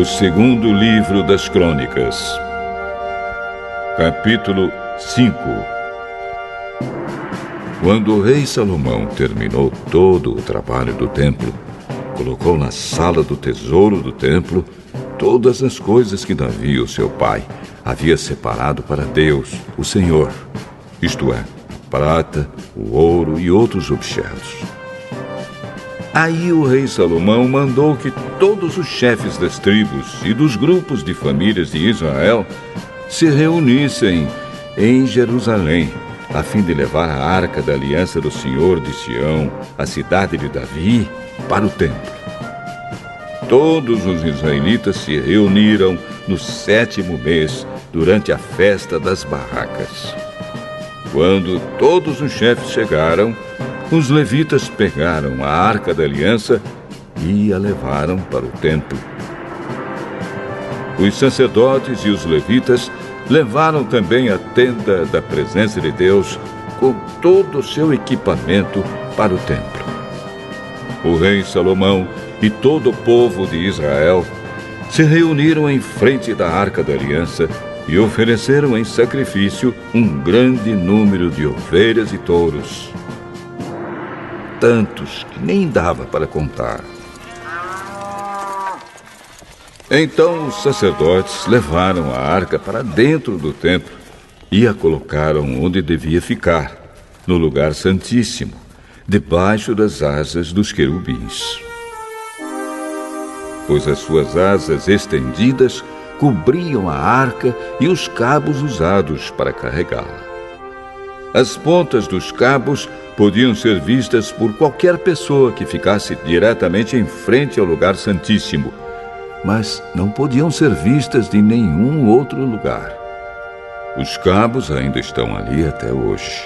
O segundo livro das Crônicas, capítulo 5. Quando o rei Salomão terminou todo o trabalho do templo, colocou na sala do tesouro do templo todas as coisas que Davi, o seu pai, havia separado para Deus, o Senhor, isto é, prata, o ouro e outros objetos. Aí o rei Salomão mandou que todos os chefes das tribos e dos grupos de famílias de Israel se reunissem em Jerusalém, a fim de levar a arca da aliança do Senhor de Sião, a cidade de Davi, para o templo. Todos os israelitas se reuniram no 7º mês, durante a festa das barracas. Quando todos os chefes chegaram, os levitas pegaram a arca da aliança e a levaram para o templo. Os sacerdotes e os levitas levaram também a tenda da presença de Deus com todo o seu equipamento para o templo. O rei Salomão e todo o povo de Israel se reuniram em frente da arca da aliança e ofereceram em sacrifício um grande número de ovelhas e touros. Tantos que nem dava para contar. Então os sacerdotes levaram a arca para dentro do templo e a colocaram onde devia ficar, no lugar santíssimo, debaixo das asas dos querubins. Pois as suas asas estendidas cobriam a arca e os cabos usados para carregá-la. As pontas dos cabos podiam ser vistas por qualquer pessoa que ficasse diretamente em frente ao lugar santíssimo, mas não podiam ser vistas de nenhum outro lugar. Os cabos ainda estão ali até hoje.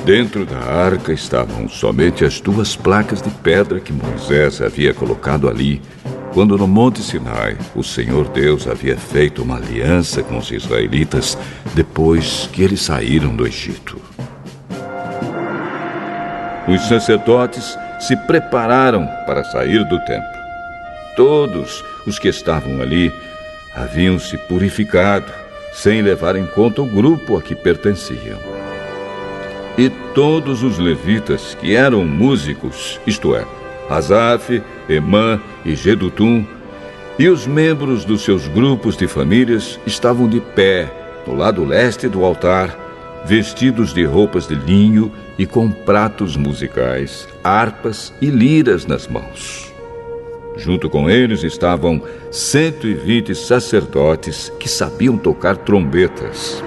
Dentro da arca estavam somente as 2 placas de pedra que Moisés havia colocado ali, quando no Monte Sinai o Senhor Deus havia feito uma aliança com os israelitas depois que eles saíram do Egito. Os sacerdotes se prepararam para sair do templo. Todos os que estavam ali haviam se purificado, sem levar em conta o grupo a que pertenciam. E todos os levitas que eram músicos, isto é, Asaf, Emã e Jedutum, e os membros dos seus grupos de famílias estavam de pé no lado leste do altar, vestidos de roupas de linho e com pratos musicais, harpas e liras nas mãos. Junto com eles estavam 120 sacerdotes que sabiam tocar trombetas.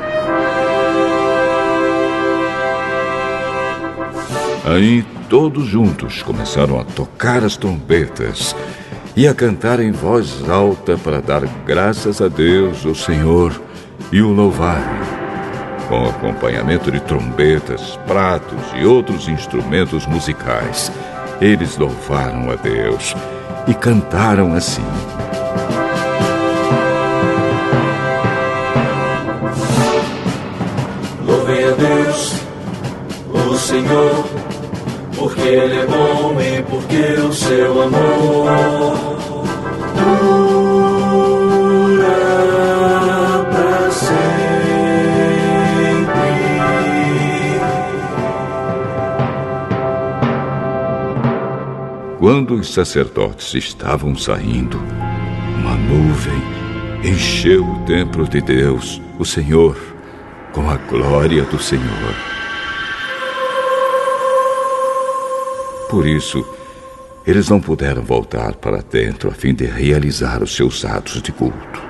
Aí todos juntos começaram a tocar as trombetas e a cantar em voz alta para dar graças a Deus, o Senhor, e o louvarem. Com acompanhamento de trombetas, pratos e outros instrumentos musicais, eles louvaram a Deus e cantaram assim: Louvem a Deus, o Senhor, porque Ele é bom e porque o seu amor dura para sempre. Quando os sacerdotes estavam saindo, uma nuvem encheu o templo de Deus, o Senhor, com a glória do Senhor. Por isso, eles não puderam voltar para dentro a fim de realizar os seus atos de culto.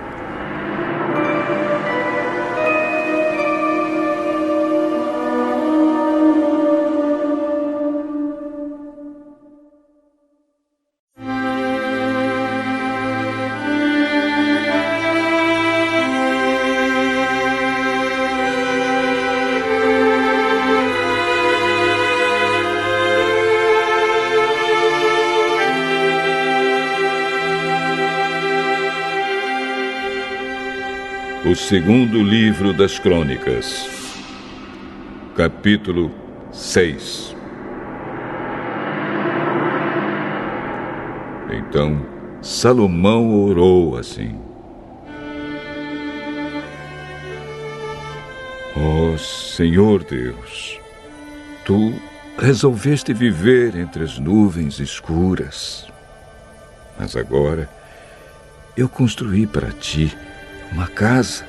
O segundo livro das Crônicas, capítulo 6. Então Salomão orou assim: Ó Senhor Deus, Tu resolveste viver entre as nuvens escuras, mas agora eu construí para Ti uma casa,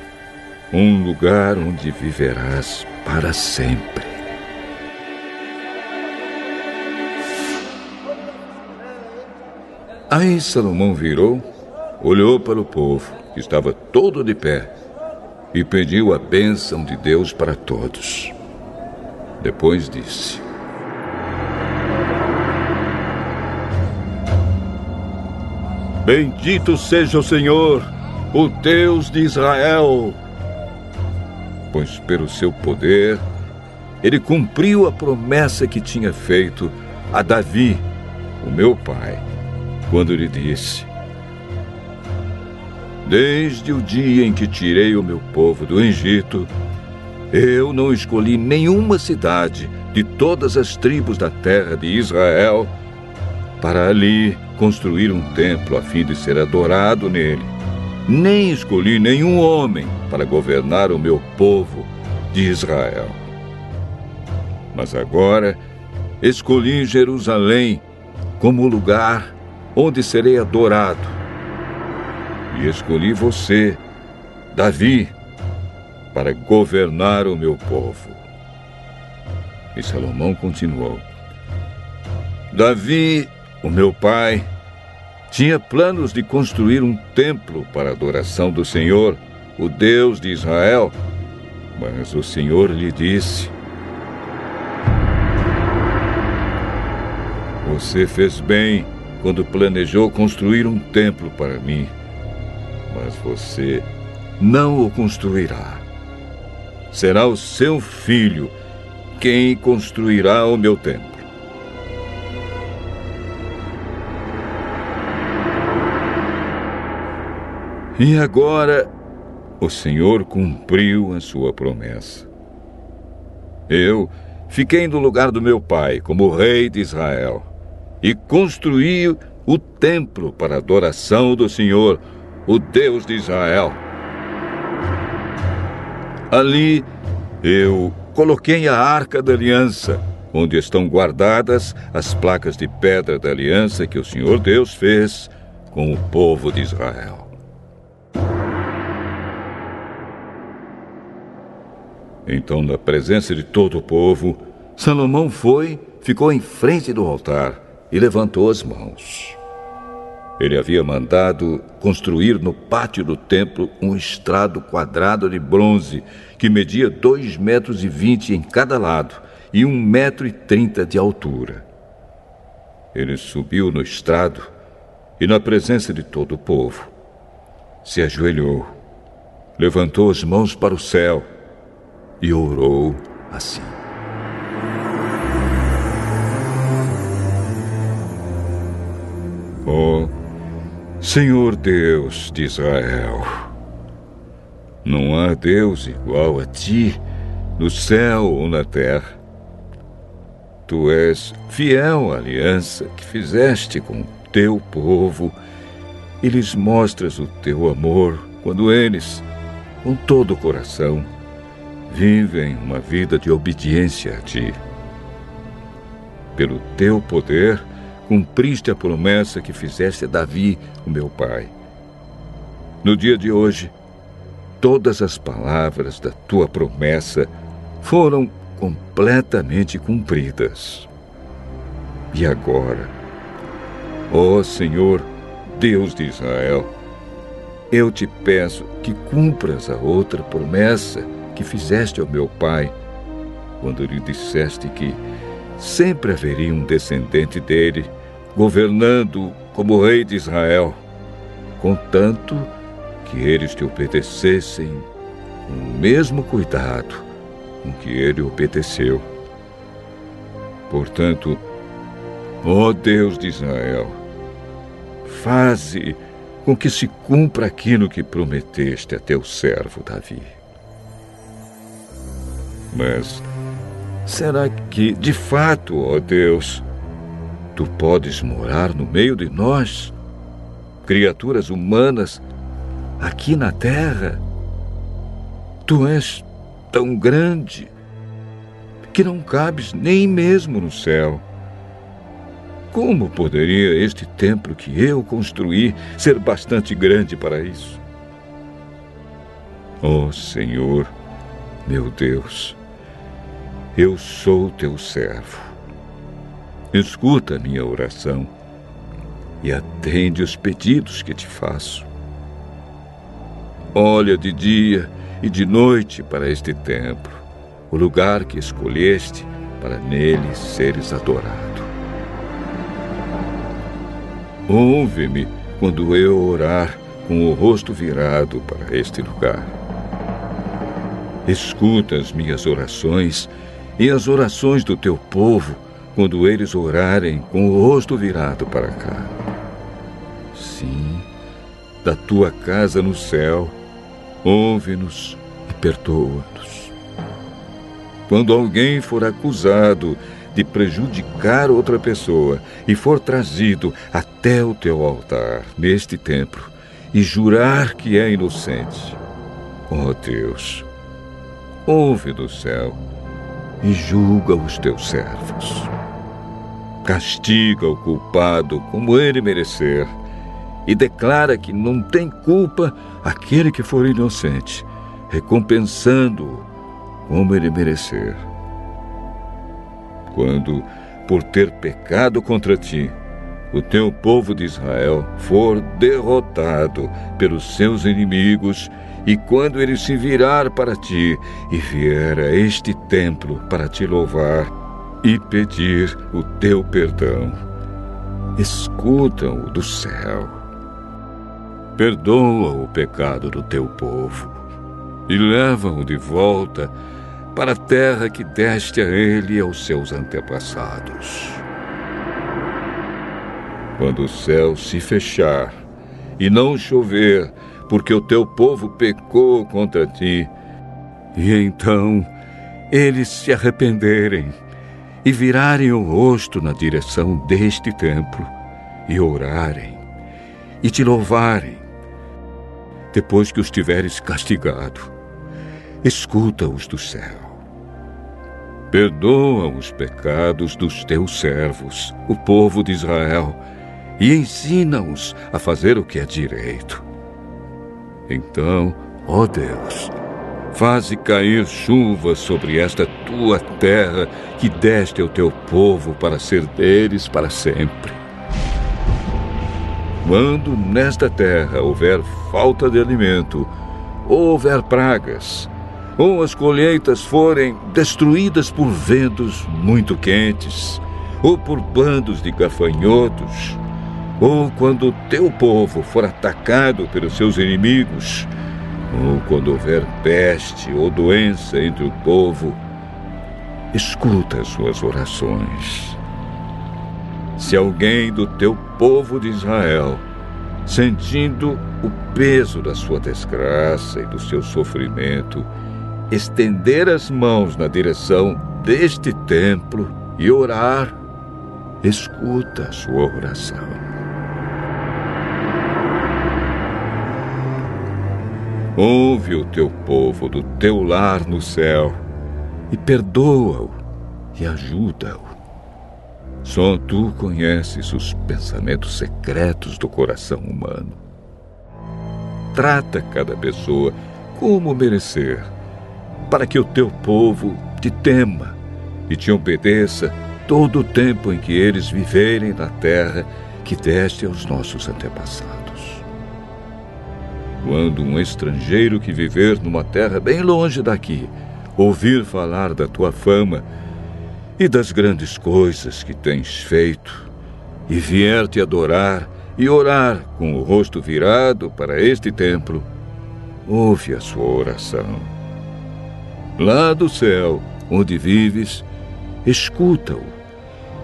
um lugar onde viverás para sempre. Aí Salomão virou, olhou para o povo, que estava todo de pé, e pediu a bênção de Deus para todos. Depois disse: Bendito seja o Senhor, o Deus de Israel, pois pelo seu poder ele cumpriu a promessa que tinha feito a Davi, o meu pai, quando lhe disse: Desde o dia em que tirei o meu povo do Egito, eu não escolhi nenhuma cidade de todas as tribos da terra de Israel para ali construir um templo a fim de ser adorado nele. Nem escolhi nenhum homem para governar o meu povo de Israel. Mas agora escolhi Jerusalém como lugar onde serei adorado. E escolhi você, Davi, para governar o meu povo. E Salomão continuou: Davi, o meu pai, tinha planos de construir um templo para a adoração do Senhor, o Deus de Israel. Mas o Senhor lhe disse: Você fez bem quando planejou construir um templo para mim, mas você não o construirá. Será o seu filho quem construirá o meu templo. E agora o Senhor cumpriu a sua promessa. Eu fiquei no lugar do meu pai como rei de Israel e construí o templo para a adoração do Senhor, o Deus de Israel. Ali eu coloquei a Arca da Aliança, onde estão guardadas as placas de pedra da aliança que o Senhor Deus fez com o povo de Israel. Então, na presença de todo o povo, Salomão ficou em frente do altar e levantou as mãos. Ele havia mandado construir no pátio do templo um estrado quadrado de bronze que media 2,20 metros em cada lado e 1,30 metro de altura. Ele subiu no estrado e, na presença de todo o povo, se ajoelhou, levantou as mãos para o céu e orou assim: Ó Senhor Deus de Israel, não há Deus igual a ti no céu ou na terra. Tu és fiel à aliança que fizeste com o teu povo e lhes mostras o teu amor quando eles, com todo o coração, vivem uma vida de obediência a ti. Pelo teu poder, cumpriste a promessa que fizeste a Davi, o meu pai. No dia de hoje, todas as palavras da tua promessa foram completamente cumpridas. E agora, ó Senhor, Deus de Israel, eu te peço que cumpras a outra promessa que fizeste ao meu pai, quando lhe disseste que sempre haveria um descendente dele, governando como rei de Israel, contanto que eles te obedecessem com o mesmo cuidado com que ele obedeceu. Portanto, ó Deus de Israel, faze com que se cumpra aquilo que prometeste a teu servo Davi. Mas será que, de fato, ó Deus, tu podes morar no meio de nós? criaturas humanas aqui na terra. Tu és tão grande que não cabes nem mesmo no céu. Como poderia este templo que eu construí ser bastante grande para isso? Ó Senhor, meu Deus, eu sou teu servo. Escuta a minha oração e atende os pedidos que te faço. Olha de dia e de noite para este templo, o lugar que escolheste para nele seres adorado. Ouve-me quando eu orar com o rosto virado para este lugar. Escuta as minhas orações e as orações do teu povo quando eles orarem com o rosto virado para cá. Sim, da tua casa no céu, ouve-nos e perdoa-nos. Quando alguém for acusado de prejudicar outra pessoa e for trazido até o teu altar neste templo e jurar que é inocente, ó Deus, ouve do céu e julga os teus servos. Castiga o culpado como ele merecer e declara que não tem culpa aquele que for inocente, recompensando-o como ele merecer. Quando, por ter pecado contra ti, o teu povo de Israel for derrotado pelos seus inimigos, e quando ele se virar para ti e vier a este templo para te louvar e pedir o teu perdão, escuta-o do céu. Perdoa o pecado do teu povo e leva-o de volta para a terra que deste a ele e aos seus antepassados. Quando o céu se fechar e não chover, porque o teu povo pecou contra ti, e então eles se arrependerem e virarem o rosto na direção deste templo e orarem e te louvarem, depois que os tiveres castigado, escuta-os do céu. Perdoa os pecados dos teus servos, o povo de Israel, e ensina-os a fazer o que é direito. Então, ó Deus, faze cair chuva sobre esta tua terra que deste ao teu povo para ser deles para sempre. Quando nesta terra houver falta de alimento, ou houver pragas, ou as colheitas forem destruídas por ventos muito quentes, ou por bandos de gafanhotos, ou quando o teu povo for atacado pelos seus inimigos, ou quando houver peste ou doença entre o povo, escuta as suas orações. Se alguém do teu povo de Israel, sentindo o peso da sua desgraça e do seu sofrimento, estender as mãos na direção deste templo e orar, escuta a sua oração. Ouve o teu povo do teu lar no céu e perdoa-o e ajuda-o. Só tu conheces os pensamentos secretos do coração humano. Trata cada pessoa como merecer, para que o teu povo te tema e te obedeça todo o tempo em que eles viverem na terra que deste aos nossos antepassados. Quando um estrangeiro que viver numa terra bem longe daqui ouvir falar da tua fama e das grandes coisas que tens feito, e vier te adorar e orar com o rosto virado para este templo, ouve a sua oração. Lá do céu, onde vives, escuta-o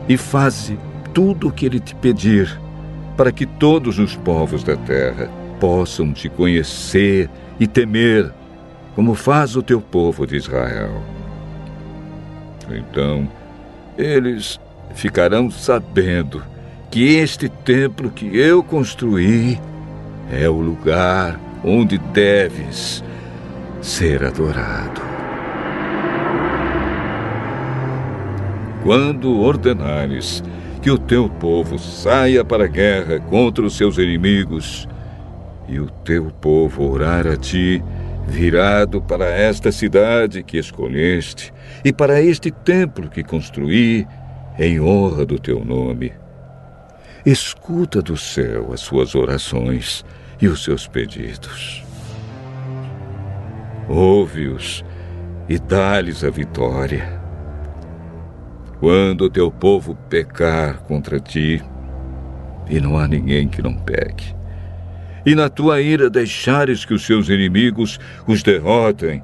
e faze tudo o que ele te pedir, para que todos os povos da terra possam te conhecer e temer, como faz o teu povo de Israel. Então, eles ficarão sabendo que este templo que eu construí é o lugar onde deves ser adorado. Quando ordenares que o teu povo saia para a guerra contra os seus inimigos, e o teu povo orar a ti, virado para esta cidade que escolheste, e para este templo que construí, em honra do teu nome, escuta do céu as suas orações e os seus pedidos. Ouve-os e dá-lhes a vitória. Quando o teu povo pecar contra ti, e não há ninguém que não peque, e na tua ira deixares que os seus inimigos os derrotem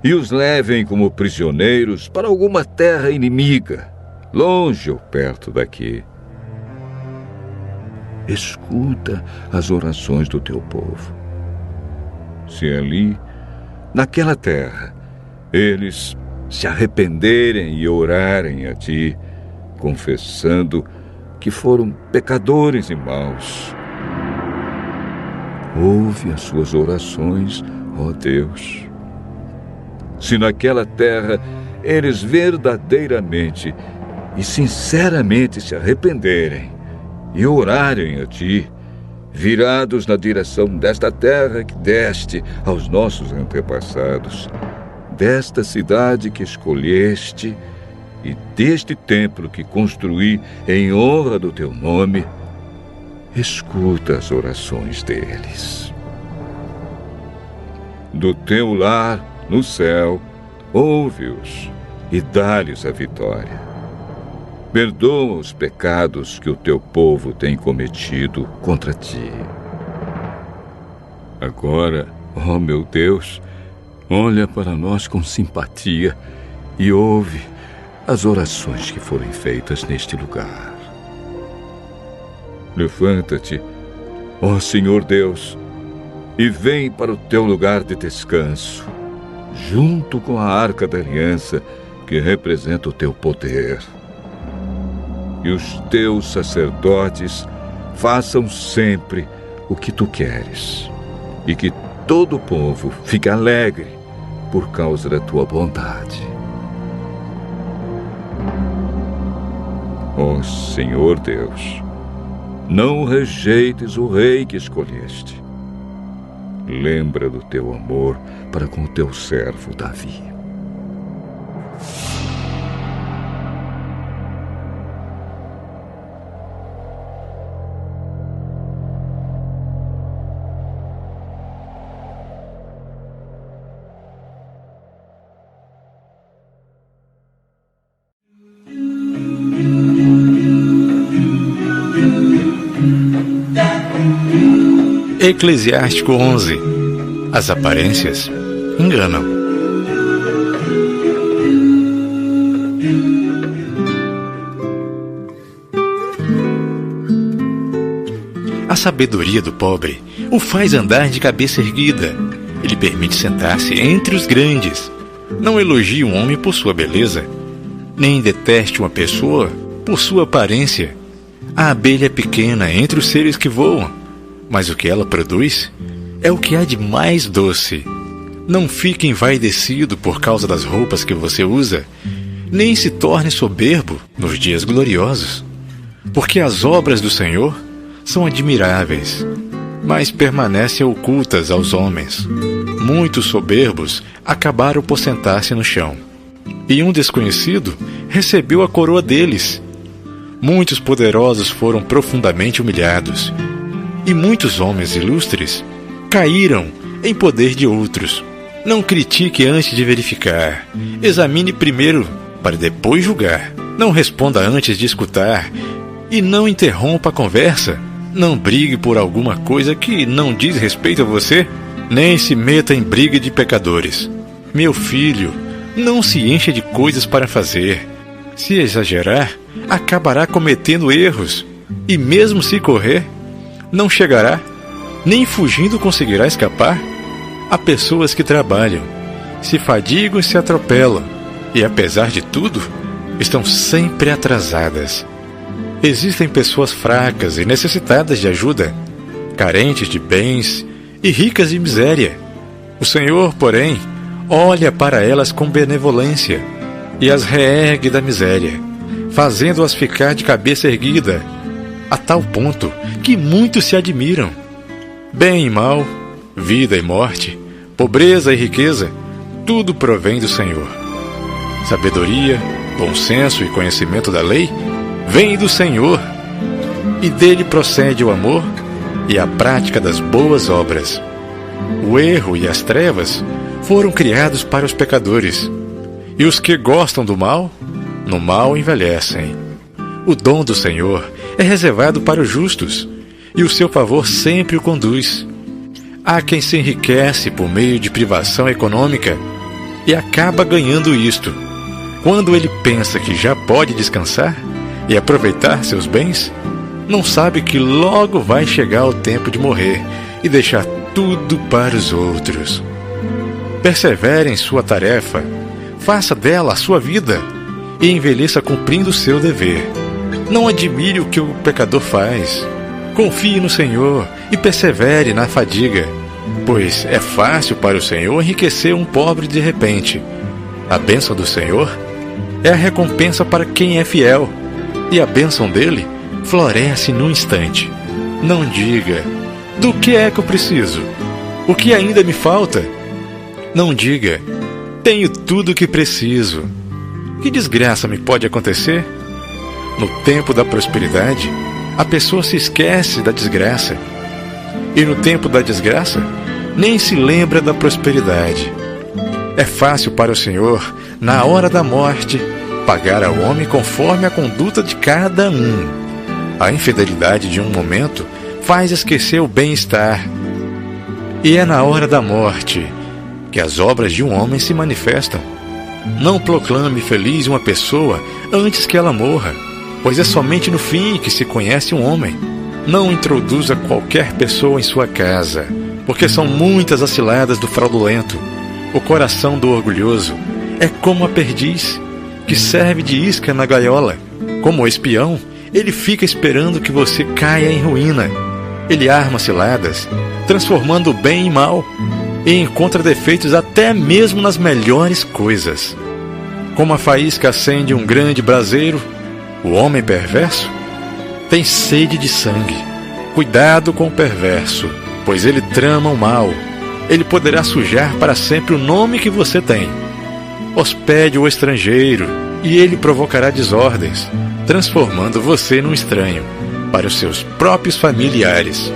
e os levem como prisioneiros para alguma terra inimiga, longe ou perto daqui, escuta as orações do teu povo. Se ali, naquela terra, eles se arrependerem e orarem a ti, confessando que foram pecadores e maus, ouve as suas orações, ó Deus. Se naquela terra eles verdadeiramente e sinceramente se arrependerem e orarem a ti, virados na direção desta terra que deste aos nossos antepassados, desta cidade que escolheste e deste templo que construí em honra do teu nome, escuta as orações deles. Do teu lar no céu, ouve-os e dá-lhes a vitória. Perdoa os pecados que o teu povo tem cometido contra ti. Agora, ó meu Deus, olha para nós com simpatia e ouve as orações que forem feitas neste lugar. Levanta-te, ó Senhor Deus, e vem para o teu lugar de descanso, junto com a arca da aliança que representa o teu poder. E os teus sacerdotes façam sempre o que tu queres, e que todo o povo fique alegre por causa da tua bondade. Ó Senhor Deus, não rejeites o rei que escolheste. Lembra do teu amor para com o teu servo Davi. Eclesiástico 11. As aparências enganam. A sabedoria do pobre o faz andar de cabeça erguida. Ele permite sentar-se entre os grandes. Não elogie um homem por sua beleza, nem deteste uma pessoa por sua aparência. A abelha é pequena entre os seres que voam, mas o que ela produz é o que há de mais doce. Não fique envaidecido por causa das roupas que você usa, nem se torne soberbo nos dias gloriosos, porque as obras do Senhor são admiráveis, mas permanecem ocultas aos homens. Muitos soberbos acabaram por sentar-se no chão, e um desconhecido recebeu a coroa deles. Muitos poderosos foram profundamente humilhados, e muitos homens ilustres caíram em poder de outros. Não critique antes de verificar. Examine primeiro para depois julgar. Não responda antes de escutar. E não interrompa a conversa. Não brigue por alguma coisa que não diz respeito a você. Nem se meta em briga de pecadores. Meu filho, não se encha de coisas para fazer. Se exagerar, acabará cometendo erros. E mesmo se correr, não chegará, nem fugindo conseguirá escapar. Há pessoas que trabalham, se fadigam e se atropelam, e apesar de tudo, estão sempre atrasadas. Existem pessoas fracas e necessitadas de ajuda. carentes de bens e ricas de miséria. O Senhor, porém, olha para elas com benevolência e as reergue da miséria, fazendo-as ficar de cabeça erguida, a tal ponto que muitos se admiram. Bem e mal, vida e morte, pobreza e riqueza, tudo provém do Senhor. Sabedoria, bom senso e conhecimento da lei vêm do Senhor, e dele procede o amor e a prática das boas obras. O erro e as trevas foram criados para os pecadores, e os que gostam do mal, no mal envelhecem. O dom do Senhor é reservado para os justos, e o seu favor sempre o conduz. Há quem se enriquece por meio de privação econômica e acaba ganhando isto. Quando ele pensa que já pode descansar e aproveitar seus bens, não sabe que logo vai chegar o tempo de morrer e deixar tudo para os outros. Persevere em sua tarefa, faça dela a sua vida e envelheça cumprindo o seu dever. Não admire o que o pecador faz. Confie no Senhor e persevere na fadiga, pois é fácil para o Senhor enriquecer um pobre de repente. A bênção do Senhor é a recompensa para quem é fiel, e a bênção dele floresce no instante. Não diga: do que é que eu preciso? O que ainda me falta? Não diga: tenho tudo o que preciso. Que desgraça me pode acontecer? No tempo da prosperidade, a pessoa se esquece da desgraça. E no tempo da desgraça, nem se lembra da prosperidade. É fácil para o Senhor, na hora da morte, pagar ao homem conforme a conduta de cada um. A infidelidade de um momento faz esquecer o bem-estar. E é na hora da morte que as obras de um homem se manifestam. Não proclame feliz uma pessoa antes que ela morra, pois é somente no fim que se conhece um homem. Não introduza qualquer pessoa em sua casa, porque são muitas as ciladas do fraudulento. O coração do orgulhoso é como a perdiz, que serve de isca na gaiola. Como espião, ele fica esperando que você caia em ruína. Ele arma ciladas, transformando o bem em mal, e encontra defeitos até mesmo nas melhores coisas. Como a faísca acende um grande braseiro, o homem perverso tem sede de sangue. Cuidado com o perverso, pois ele trama o mal. Ele poderá sujar para sempre o nome que você tem. Hospede o estrangeiro, e ele provocará desordens, transformando você num estranho para os seus próprios familiares.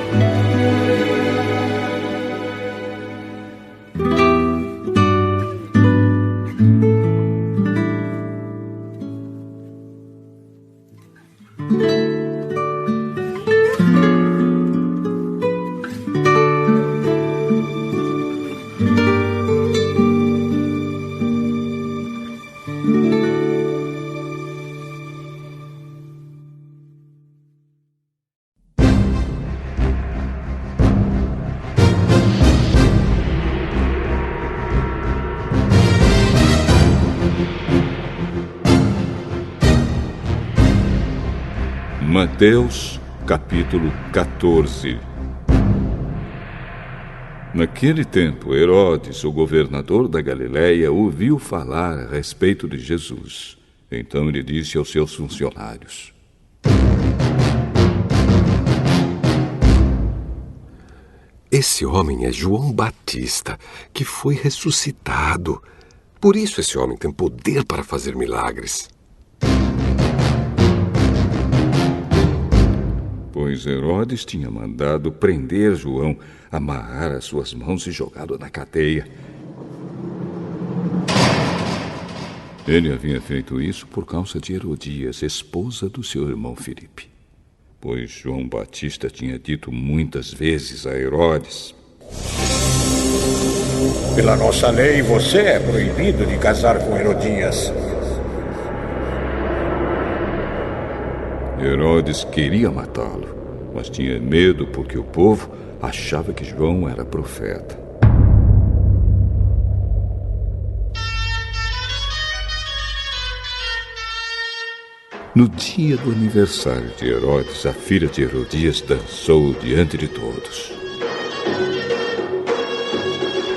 Mateus, capítulo 14. Naquele tempo, Herodes, o governador da Galileia, ouviu falar a respeito de Jesus. Então ele disse aos seus funcionários: Esse homem é João Batista, que foi ressuscitado. Por isso esse homem tem poder para fazer milagres. Pois Herodes tinha mandado prender João, amarrar as suas mãos e jogá-lo na cadeia. Ele havia feito isso por causa de Herodias, esposa do seu irmão Filipe. Pois João Batista tinha dito muitas vezes a Herodes: Pela nossa lei, você é proibido de casar com Herodias. Herodes queria matá-lo, mas tinha medo porque o povo achava que João era profeta. No dia do aniversário de Herodes, a filha de Herodias dançou diante de todos.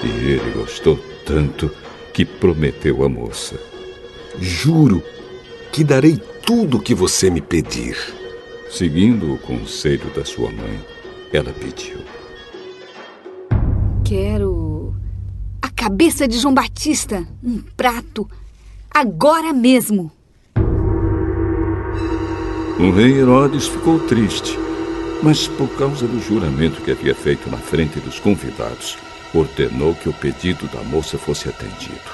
E ele gostou tanto que prometeu à moça: Juro que darei tudo o que você me pedir. Seguindo o conselho da sua mãe, ela pediu: Quero a cabeça de João Batista, um prato, agora mesmo. O rei Herodes ficou triste, mas por causa do juramento que havia feito na frente dos convidados, ordenou que o pedido da moça fosse atendido.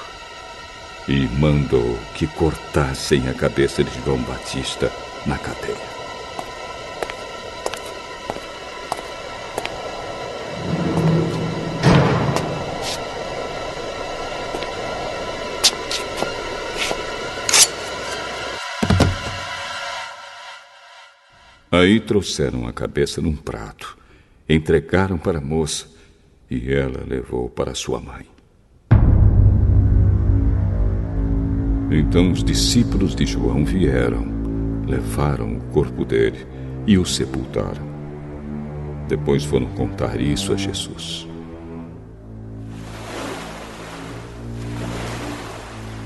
E mandou que cortassem a cabeça de João Batista na cadeia. Aí trouxeram a cabeça num prato, entregaram para a moça e ela levou para sua mãe. Então os discípulos de João vieram, levaram o corpo dele e o sepultaram. Depois foram contar isso a Jesus.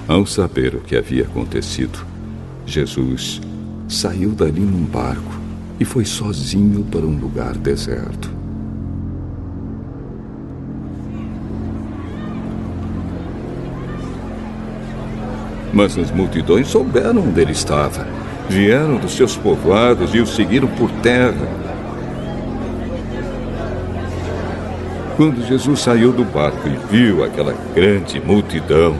Ao saber o que havia acontecido, Jesus saiu dali num barco e foi sozinho para um lugar deserto. Mas as multidões souberam onde ele estava. Vieram dos seus povoados e o seguiram por terra. Quando Jesus saiu do barco e viu aquela grande multidão,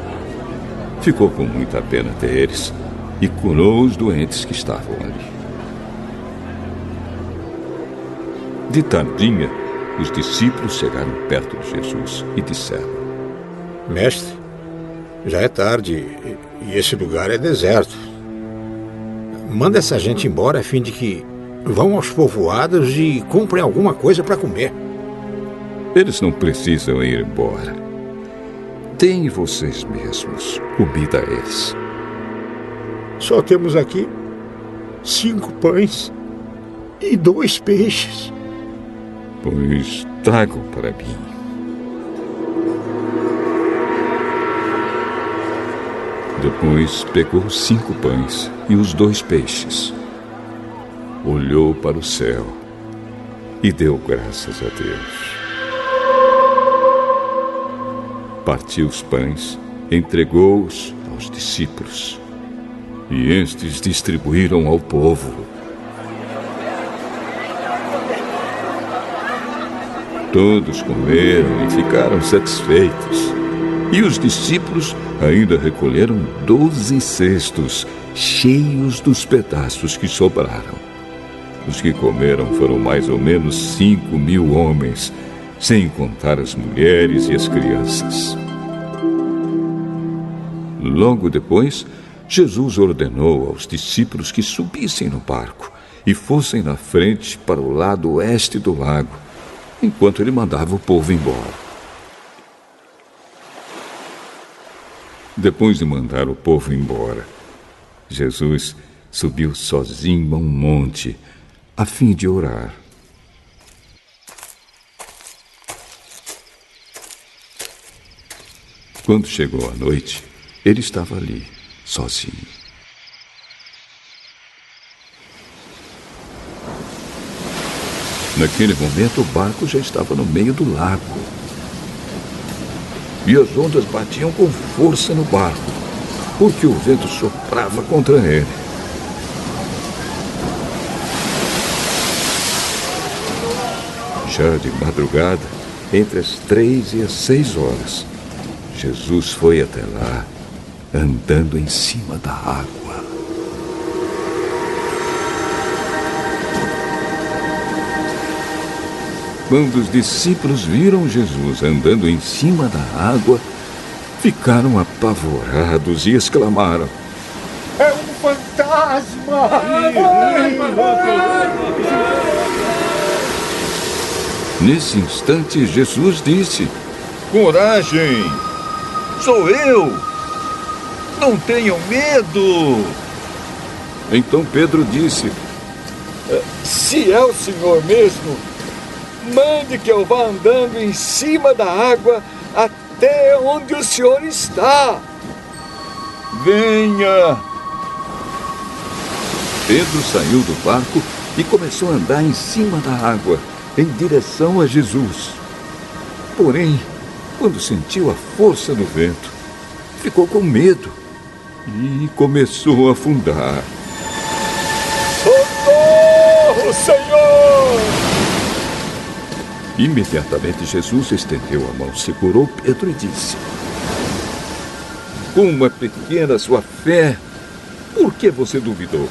ficou com muita pena deles e curou os doentes que estavam ali. De tardinha, os discípulos chegaram perto de Jesus e disseram: Mestre, já é tarde e esse lugar é deserto. Manda essa gente embora a fim de que vão aos povoados e comprem alguma coisa para comer. Eles não precisam ir embora. Deem vocês mesmos comida a eles. Só temos aqui 5 pães e 2 peixes. Pois tragam para mim. Depois pegou 5 pães e os 2 peixes. Olhou para o céu e deu graças a Deus. Partiu os pães, entregou-os aos discípulos e estes distribuíram ao povo. Todos comeram e ficaram satisfeitos. E os discípulos ainda recolheram 12 cestos cheios dos pedaços que sobraram. Os que comeram foram mais ou menos 5.000 homens, sem contar as mulheres e as crianças. Logo depois, Jesus ordenou aos discípulos que subissem no barco e fossem na frente para o lado oeste do lago, enquanto ele mandava o povo embora. Depois de mandar o povo embora, Jesus subiu sozinho a um monte, a fim de orar. Quando chegou a noite, ele estava ali, sozinho. Naquele momento, o barco já estava no meio do lago. E as ondas batiam com força no barco, porque o vento soprava contra ele. Já de madrugada, entre as 3 e as 6 horas, Jesus foi até lá, andando em cima da água. Quando os discípulos viram Jesus andando em cima da água, ficaram apavorados e exclamaram: É um fantasma! Nesse instante, Jesus disse: Coragem! Sou eu! Não tenham medo! Então Pedro disse: Se é o Senhor mesmo, mande que eu vá andando em cima da água até onde o Senhor está. Venha! Pedro saiu do barco e começou a andar em cima da água, em direção a Jesus. Porém, quando sentiu a força do vento, ficou com medo e começou a afundar. Socorro, Senhor! Imediatamente Jesus estendeu a mão, segurou Pedro e disse: Como é pequena a sua fé, por que você duvidou?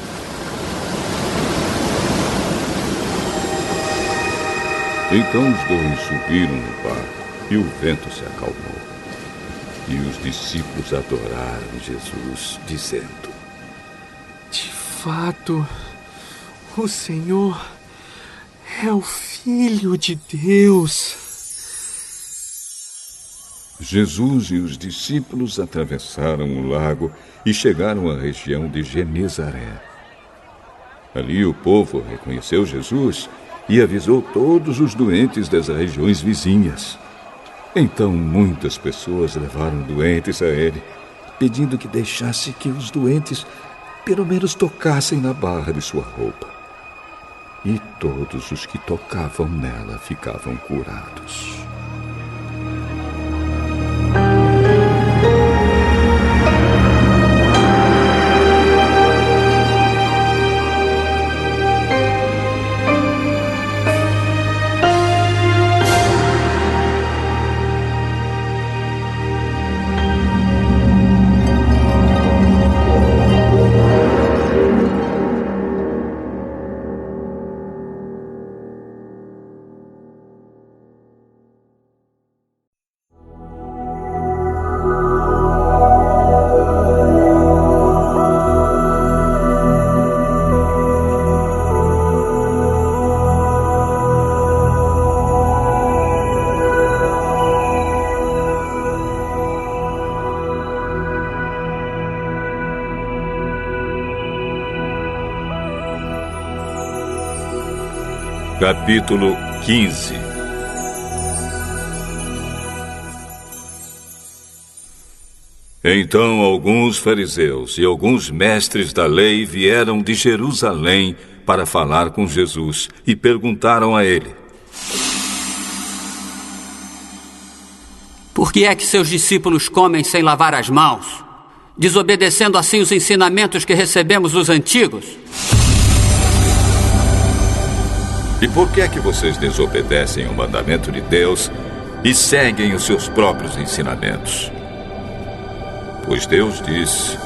Então os dois subiram no barco e o vento se acalmou. E os discípulos adoraram Jesus, dizendo: De fato, o Senhor é o Filho de Deus. Jesus e os discípulos atravessaram o lago e chegaram à região de Genezaré. Ali o povo reconheceu Jesus e avisou todos os doentes das regiões vizinhas. Então muitas pessoas levaram doentes a ele, pedindo que deixasse que os doentes pelo menos tocassem na barra de sua roupa. E todos os que tocavam nela ficavam curados. Capítulo 15. Então alguns fariseus e alguns mestres da lei vieram de Jerusalém para falar com Jesus e perguntaram a ele: Por que é que seus discípulos comem sem lavar as mãos, desobedecendo assim os ensinamentos que recebemos dos antigos? E por que é que vocês desobedecem ao mandamento de Deus e seguem os seus próprios ensinamentos? Pois Deus disse: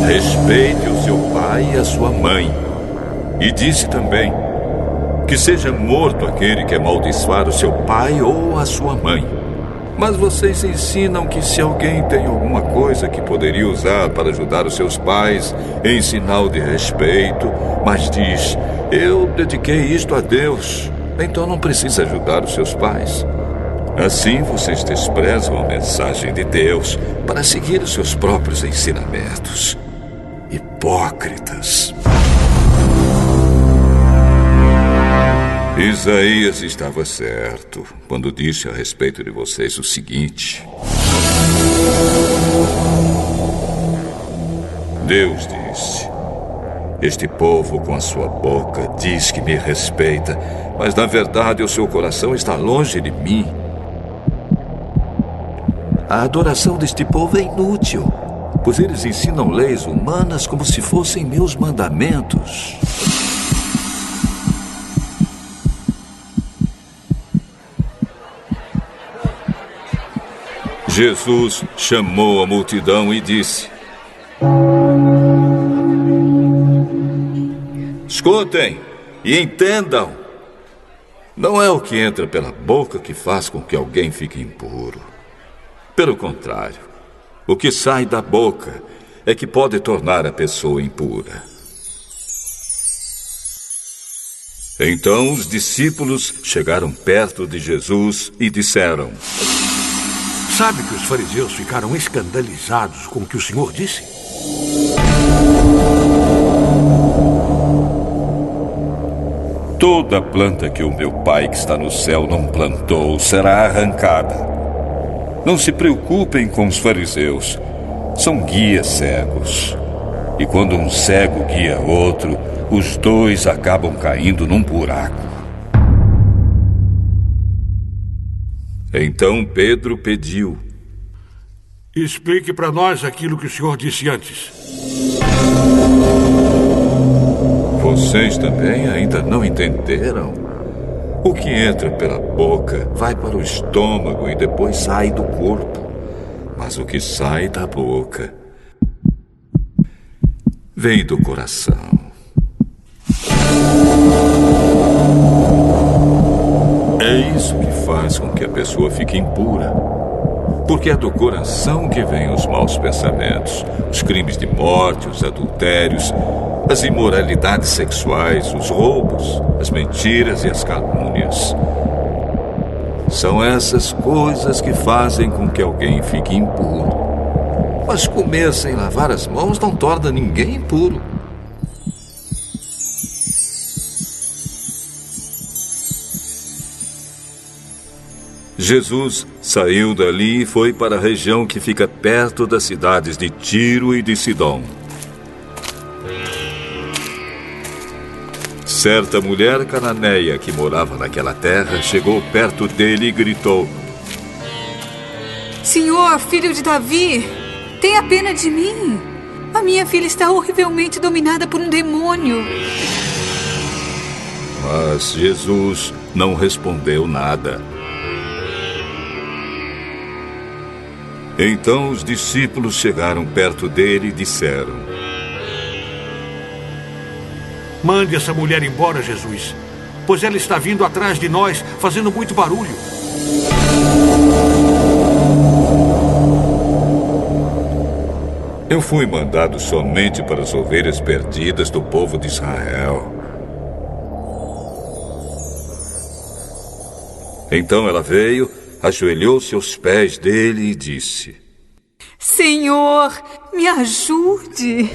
respeite o seu pai e a sua mãe. E disse também: que seja morto aquele que amaldiçoar o seu pai ou a sua mãe. Mas vocês ensinam que se alguém tem alguma coisa que poderia usar para ajudar os seus pais em sinal de respeito, mas diz: eu dediquei isto a Deus, então não precisa ajudar os seus pais. Assim vocês desprezam a mensagem de Deus para seguir os seus próprios ensinamentos. Hipócritas! Isaías estava certo quando disse a respeito de vocês o seguinte: Deus disse: este povo com a sua boca diz que me respeita, mas na verdade o seu coração está longe de mim. A adoração deste povo é inútil, pois eles ensinam leis humanas como se fossem meus mandamentos. Jesus chamou a multidão e disse: escutem e entendam. Não é o que entra pela boca que faz com que alguém fique impuro. Pelo contrário, o que sai da boca é que pode tornar a pessoa impura. Então os discípulos chegaram perto de Jesus e disseram: sabe que os fariseus ficaram escandalizados com o que o Senhor disse? Toda planta que o meu Pai que está no céu não plantou será arrancada. Não se preocupem com os fariseus. São guias cegos. E quando um cego guia outro, os dois acabam caindo num buraco. Então Pedro pediu: explique para nós aquilo que o senhor disse antes. Vocês também ainda não entenderam? O que entra pela boca vai para o estômago e depois sai do corpo. Mas o que sai da boca vem do coração. É isso que faz com que a pessoa fique impura. Porque é do coração que vêm os maus pensamentos, os crimes de morte, os adultérios, as imoralidades sexuais, os roubos, as mentiras e as calúnias. São essas coisas que fazem com que alguém fique impuro. Mas comer sem lavar as mãos não torna ninguém impuro. Jesus saiu dali e foi para a região que fica perto das cidades de Tiro e de Sidom. Certa mulher cananeia que morava naquela terra chegou perto dele e gritou: Senhor, filho de Davi, tenha pena de mim. A minha filha está horrivelmente dominada por um demônio. Mas Jesus não respondeu nada. Então os discípulos chegaram perto dele e disseram: mande essa mulher embora, Jesus, pois ela está vindo atrás de nós, fazendo muito barulho. Eu fui mandado somente para as ovelhas perdidas do povo de Israel. Então ela veio, ajoelhou-se aos pés dele e disse: Senhor, me ajude.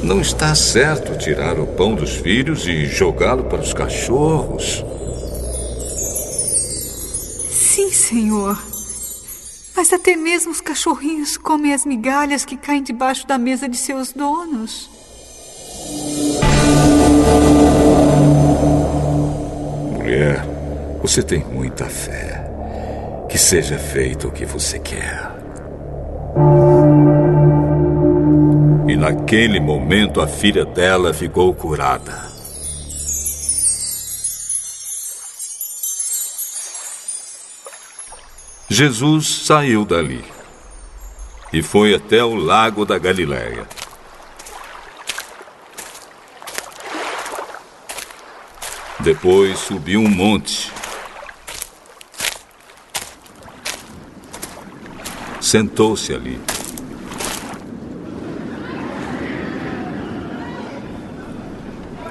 Não está certo tirar o pão dos filhos e jogá-lo para os cachorros. Sim, Senhor. Mas até mesmo os cachorrinhos comem as migalhas que caem debaixo da mesa de seus donos. Mulher, você tem muita fé. Que seja feito o que você quer. E naquele momento a filha dela ficou curada. Jesus saiu dali e foi até o lago da Galileia. Depois subiu um monte. Sentou-se ali.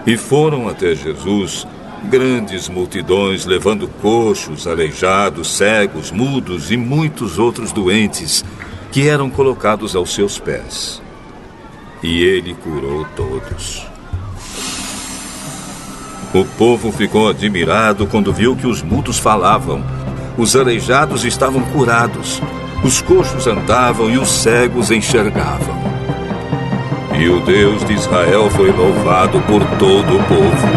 E foram até Jesus grandes multidões levando coxos, aleijados, cegos, mudos e muitos outros doentes que eram colocados aos seus pés. E ele curou todos. O povo ficou admirado quando viu que os mudos falavam, os aleijados estavam curados, os coxos andavam e os cegos enxergavam. E o Deus de Israel foi louvado por todo o povo.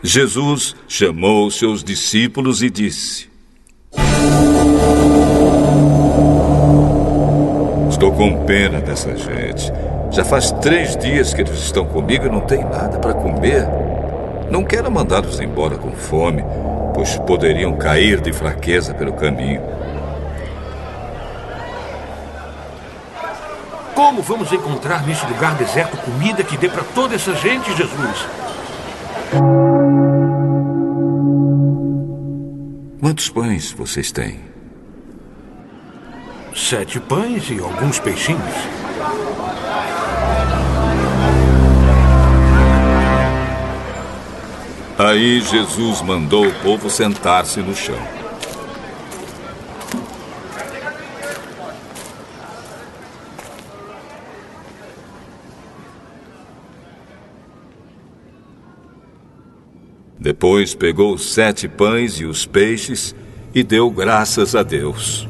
Jesus chamou seus discípulos e disse: Estou com pena dessa gente. Já faz 3 dias que eles estão comigo e não tem nada para comer. Não quero mandá-los embora com fome, pois poderiam cair de fraqueza pelo caminho. Como vamos encontrar nesse lugar deserto comida que dê para toda essa gente, Jesus? Quantos pães vocês têm? 7 pães e alguns peixinhos. Aí Jesus mandou o povo sentar-se no chão. Depois pegou os 7 pães e os peixes e deu graças a Deus.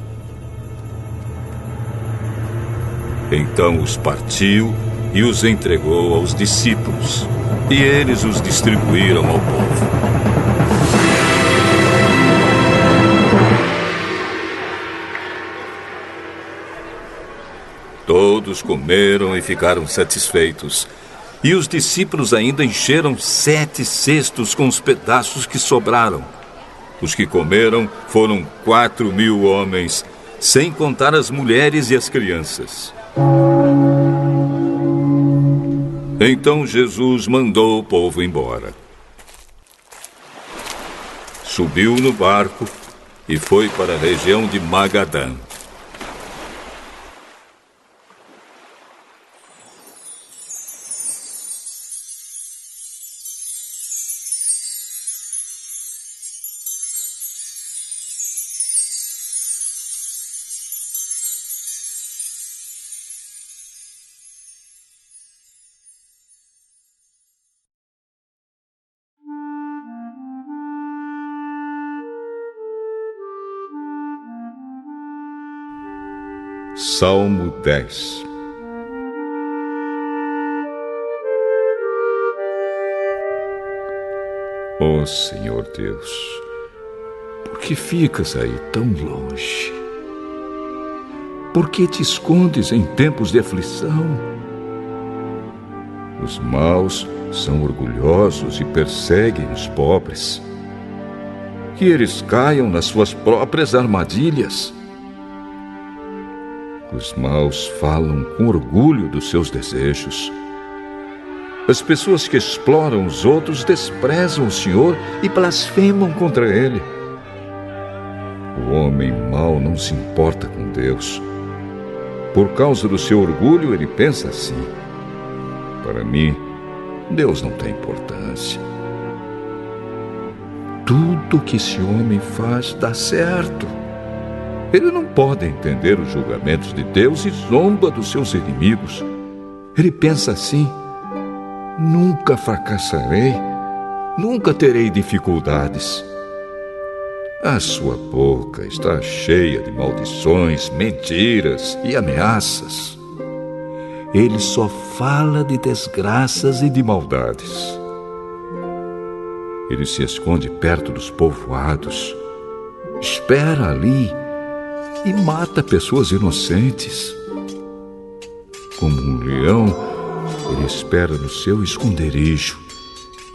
Então os partiu e os entregou aos discípulos, e eles os distribuíram ao povo. Todos comeram e ficaram satisfeitos. E os discípulos ainda encheram 7 cestos com os pedaços que sobraram. Os que comeram foram 4.000 homens, sem contar as mulheres e as crianças. Então Jesus mandou o povo embora. Subiu no barco e foi para a região de Magadã. Salmo 10. Ó Senhor Deus, por que ficas aí tão longe? Por que te escondes em tempos de aflição? Os maus são orgulhosos e perseguem os pobres. Que eles caiam nas suas próprias armadilhas. Os maus falam com orgulho dos seus desejos. As pessoas que exploram os outros desprezam o Senhor e blasfemam contra Ele. O homem mau não se importa com Deus. Por causa do seu orgulho, ele pensa assim: para mim, Deus não tem importância. Tudo que esse homem faz dá certo. Ele não pode entender os julgamentos de Deus e zomba dos seus inimigos. Ele pensa assim: nunca fracassarei, nunca terei dificuldades. A sua boca está cheia de maldições, mentiras e ameaças. Ele só fala de desgraças e de maldades. Ele se esconde perto dos povoados, espera ali e mata pessoas inocentes. Como um leão, ele espera no seu esconderijo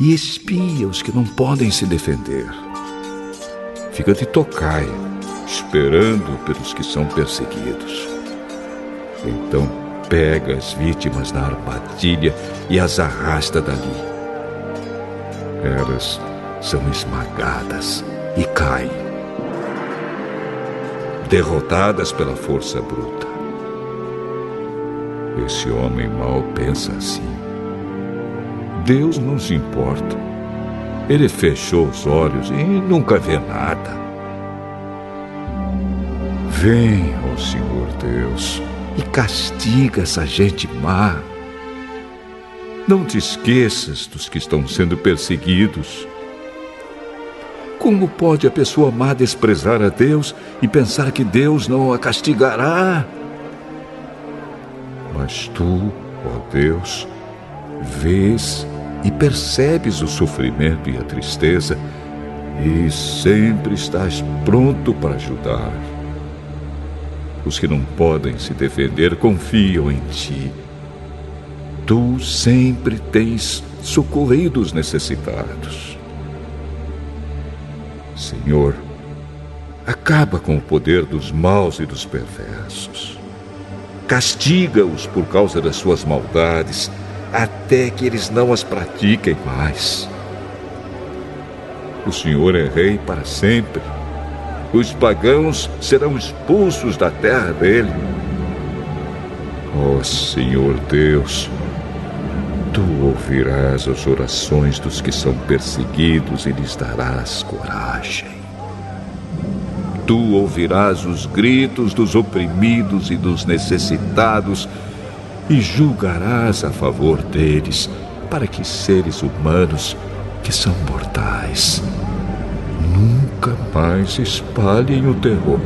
e espia os que não podem se defender. Fica de tocaia, esperando pelos que são perseguidos. Então pega as vítimas na armadilha e as arrasta dali. Elas são esmagadas e caem, derrotadas pela força bruta. Esse homem mau pensa assim: Deus não se importa. Ele fechou os olhos e nunca vê nada. Vem, ó Senhor Deus, e castiga essa gente má. Não te esqueças dos que estão sendo perseguidos. Como pode a pessoa má desprezar a Deus e pensar que Deus não a castigará? Mas tu, ó Deus, vês e percebes o sofrimento e a tristeza e sempre estás pronto para ajudar. Os que não podem se defender confiam em ti. Tu sempre tens socorrido os necessitados. Senhor, acaba com o poder dos maus e dos perversos. Castiga-os por causa das suas maldades, até que eles não as pratiquem mais. O Senhor é rei para sempre. Os pagãos serão expulsos da terra dele. Ó Senhor Deus, Tu ouvirás as orações dos que são perseguidos e lhes darás coragem. Tu ouvirás os gritos dos oprimidos e dos necessitados e julgarás a favor deles, para que seres humanos, que são mortais, nunca mais espalhem o terror.